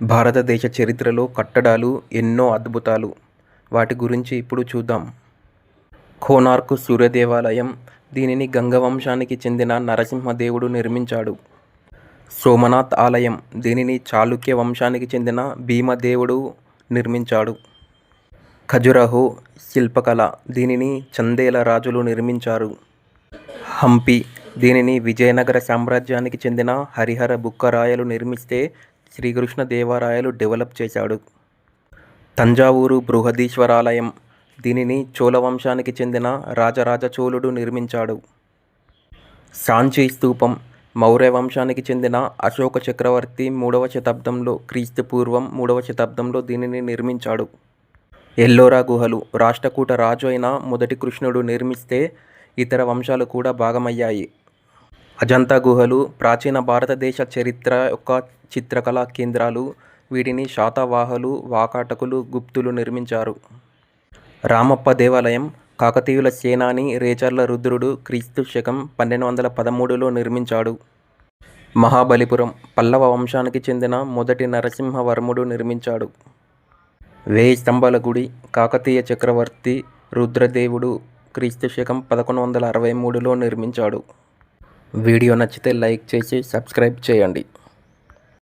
భారతదేశ చరిత్రలో కట్టడాలు ఎన్నో అద్భుతాలు. వాటి గురించి ఇప్పుడు చూద్దాం. కోనార్క్ సూర్య దేవాలయం. దీనిని గంగ వంశానికి చెందిన నరసింహదేవుడు నిర్మించాడు. సోమనాథ్ ఆలయం. దీనిని చాళుక్య వంశానికి చెందిన భీమదేవుడు నిర్మించాడు. ఖజురహో శిల్పకళ. దీనిని చందేల రాజులు నిర్మించారు. హంపి. దీనిని విజయనగర సామ్రాజ్యానికి చెందిన హరిహర బుక్కరాయలు నిర్మిస్తే శ్రీకృష్ణదేవరాయలు డెవలప్ చేశాడు. తంజావూరు బృహదీశ్వరాలయం. దీనిని చోళ వంశానికి చెందిన రాజరాజ చోళుడు నిర్మించాడు. సాంచి స్తూపం. మౌర్య వంశానికి చెందిన అశోక చక్రవర్తి 3వ శతాబ్దంలో క్రీస్తుపూర్వం 3వ శతాబ్దంలో దీనిని నిర్మించాడు. ఎల్లోరా గుహలు. రాష్ట్రకూట రాజు అయిన మొదటి కృష్ణుడు నిర్మిస్తే ఇతర వంశాలు కూడా భాగమయ్యాయి. అజంతా గుహలు ప్రాచీన భారతదేశ చరిత్ర యొక్క చిత్రకళా కేంద్రాలు. వీటిని శాతవాహనులు, వాకాటకులు, గుప్తులు నిర్మించారు. రామప్ప దేవాలయం. కాకతీయుల సేనాని రేచర్ల రుద్రుడు క్రీస్తు శకం 1213లో నిర్మించాడు. మహాబలిపురం. పల్లవ వంశానికి చెందిన మొదటి నరసింహవర్ముడు నిర్మించాడు. 1000 స్తంభాల గుడి. కాకతీయ చక్రవర్తి రుద్రదేవుడు క్రీస్తు శకం 1163లో నిర్మించాడు. వీడియో నచ్చితే లైక్ చేసి సబ్స్క్రైబ్ చేయండి.